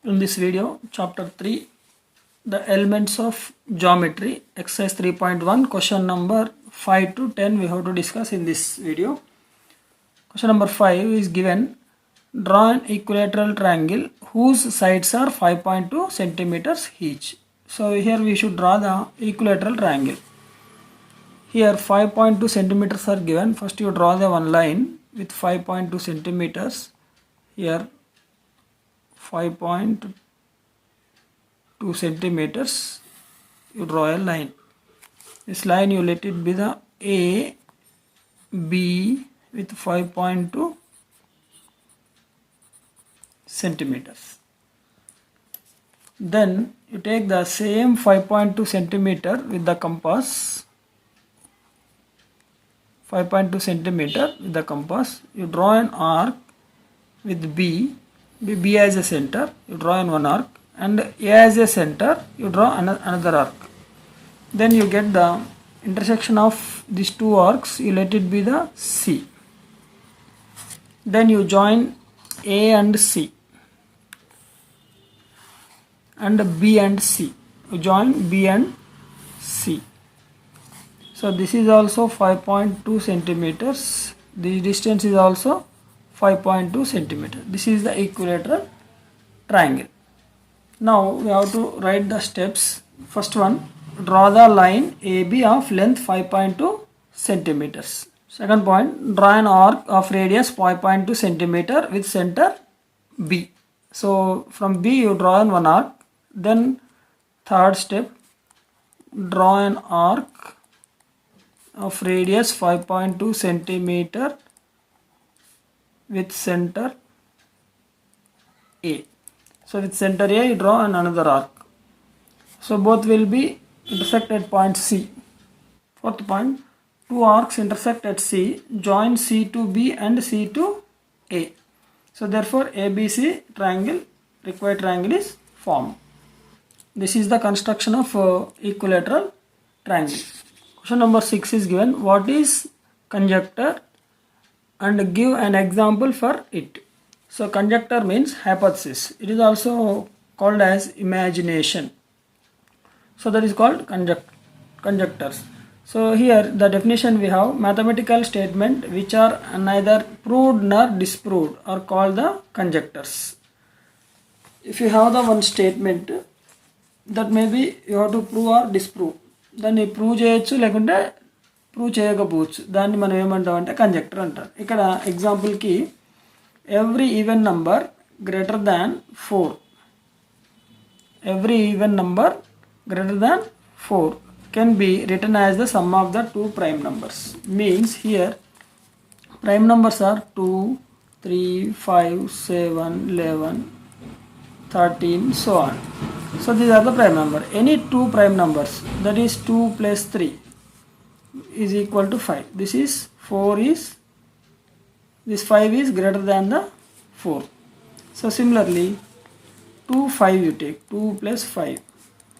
In this video, chapter 3, the elements of geometry, exercise 3.1, question number 5 to 10 we have to discuss in this video. Question number 5 is given, draw an equilateral triangle whose sides are 5.2 centimeters each. So here we should draw the equilateral triangle. Here 5.2 centimeters are given. First you draw the one line with 5.2 centimeters. Here 5.2 centimeters, you draw a line. This line you let it be the A, B with 5.2 centimeters. Then you take the same 5.2 centimeter with the compass. 5.2 centimeter with the compass. You draw an arc with B as a center, you draw in one arc, and A as a center, you draw another arc. Then you get the intersection of these two arcs, you let it be the C. Then you join A and C and B and C. You join B and C. So this is also 5.2 centimeters. The distance is also 5.2 centimeter. This is the equilateral triangle. Now we have to write the steps. First one, draw the line AB of length 5.2 centimeters. Second point, draw an arc of radius 5.2 centimeter with center B. So from B you draw in one arc. Then third step, draw an arc of radius 5.2 centimeter with center A. So with center A you draw another arc. So both will be intersect at point C. Fourth point, two arcs intersect at C, join C to B and C to A. So therefore ABC triangle, required triangle is formed. This is the construction of equilateral triangle. Question number 6 is given, what is conjecture and give an example for it. So conjecture means hypothesis. It is also called as imagination. So that is called conjectures. So here the definition we have, mathematical statement which are neither proved nor disproved are called the conjectures. If you have the one statement that maybe you have to prove or disprove, దాన్ని prove చేయొచ్చు లేకుంటే prove చేయకపోవచ్చు, దాన్ని మనం ఏమంటాం అంటే కంజెక్టర్ అంటారు. ఇక్కడ ఎగ్జాంపుల్కి every even number greater than 4, every even number greater than 4 can be written as the sum of the two prime numbers. Means here prime numbers are 2, 3, 5, 7, 11, 13, so on. So these are the prime number. Any two prime numbers, that is 2 plus 3 is equal to 5. This is 4 is, this 5 is greater than the 4. So similarly 2, 5 you take, 2 plus 5,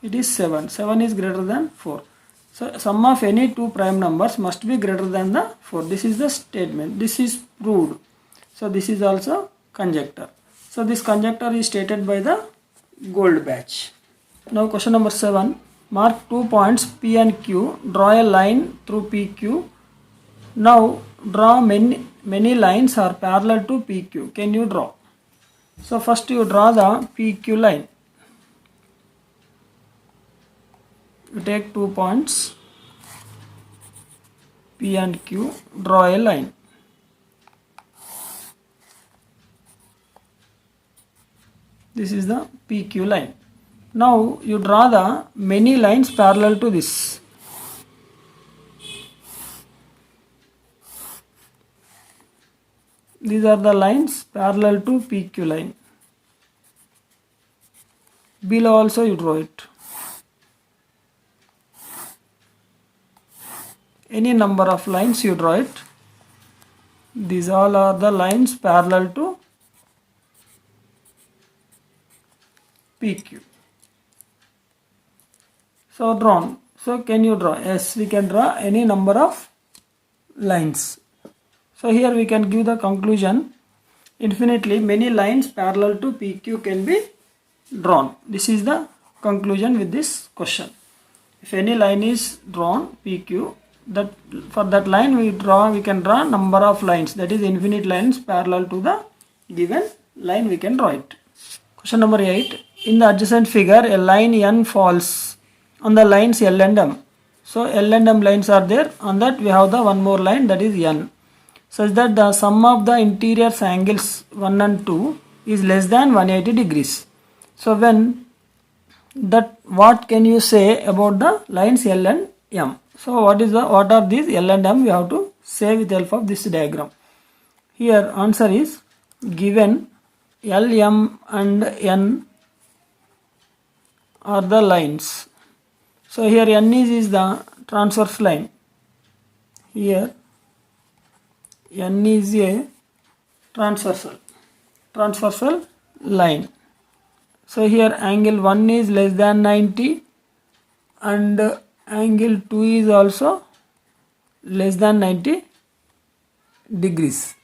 it is 7. 7 is greater than 4. So sum of any two prime numbers must be greater than the 4. This is the statement. This is proved. So this is also conjecture. So this conjecture is stated by the gold batch. Now question number 7, mark 2 points P and Q, draw a line through PQ. Now draw many lines are parallel to PQ. Can you draw? So first you draw the PQ line. You take 2 points P and Q, draw a line. This is the PQ line. Now you draw the many lines parallel to this. These are the lines parallel to PQ line. Below also you draw it. Any number of lines you draw it. These all are the lines parallel to PQ. So drawn. So can you draw? Yes, we can draw any number of lines. So here we can give the conclusion, infinitely many lines parallel to PQ can be drawn. This is the conclusion with this question. If any line is drawn PQ, that for that line we can draw number of lines, that is infinite lines parallel to the given line we can draw it. Question number 8. In the adjacent figure, a line N falls on the lines L and M. So L and M lines are there. On that we have the one more line, that is N, such that the sum of the interior angles 1 and 2 is less than 180 degrees. So when that, what can you say about the lines L and M? So what are these L and M? We have to say with help of this diagram. Here answer is given L, M and N are the lines. So here N is the transverse line. Here N is a transversal line. So here angle 1 is less than 90 and angle 2 is also less than 90 degrees.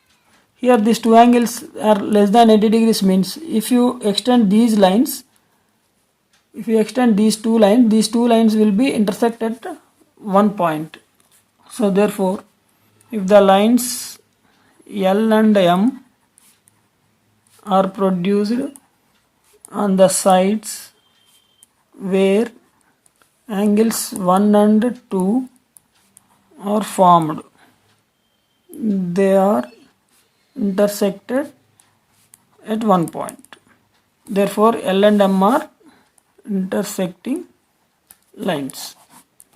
Here these two angles are less than 80 degrees, means if you extend these lines, if you extend these two lines will be intersect at one point. So therefore, if the lines L and M are produced on the sides where angles 1 and 2 are formed, they are intersected at one point. Therefore L and M are intersecting lines.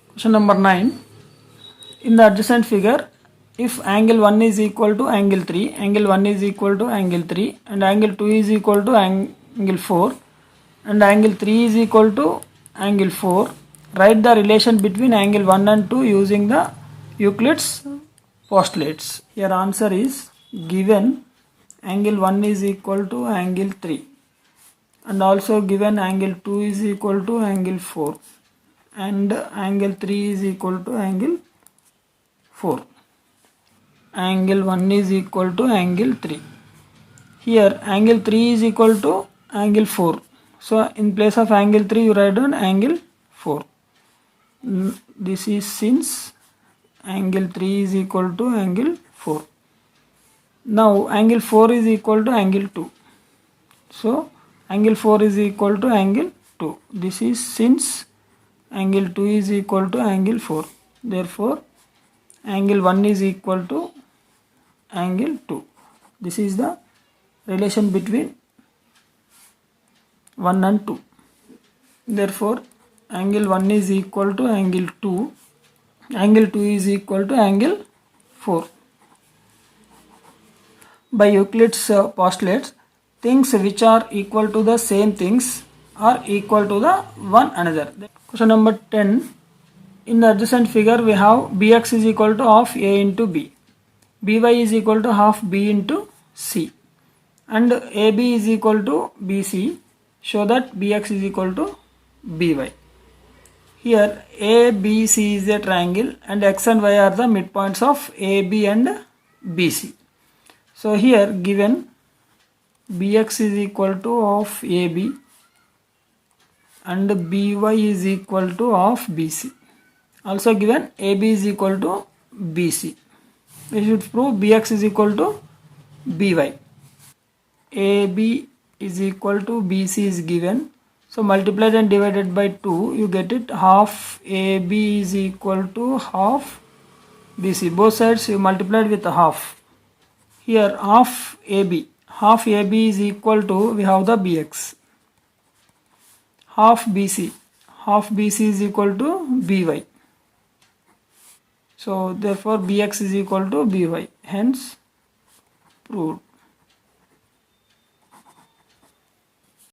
Question number 9. In the adjacent figure, if angle 1 is equal to angle 3, angle 1 is equal to angle 3 and angle 2 is equal to angle 4 and angle 3 is equal to angle 4, write the relation between angle 1 and 2 using the Euclid's postulates. Your answer is given angle 1 is equal to angle 3 and also given angle 2 is equal to angle 4 and angle 3 is equal to angle 4. Angle 1 is equal to angle 3. Here angle 3 is equal to angle 4. So in place of angle 3 you write down angle 4. This is since angle 3 is equal to angle 4. Now angle 4 is equal to angle 2. So angle 4 is equal to angle 2. This is since angle 2 is equal to angle 4. Therefore angle 1 is equal to angle 2. This is the relation between 1 and 2. Therefore angle 1 is equal to angle 2. Angle 2 is equal to angle 4. By Euclid's postulates, things which are equal to the same things are equal to the one another. Question number 10. In the adjacent figure we have bx is equal to half a into b, by is equal to half b into c and ab is equal to bc. Show that bx is equal to by. Here ABC is a triangle and x and y are the midpoints of AB and BC. So here given bx is equal to half AB and by is equal to half BC. Also given AB is equal to BC. We should prove bx is equal to by. AB is equal to BC is given. So multiplied and divided by 2, you get it half AB is equal to half BC. Both sides you multiplied with half. Here half AB is equal to, we have the bx. Half BC is equal to by. So therefore bx is equal to by. Hence proved.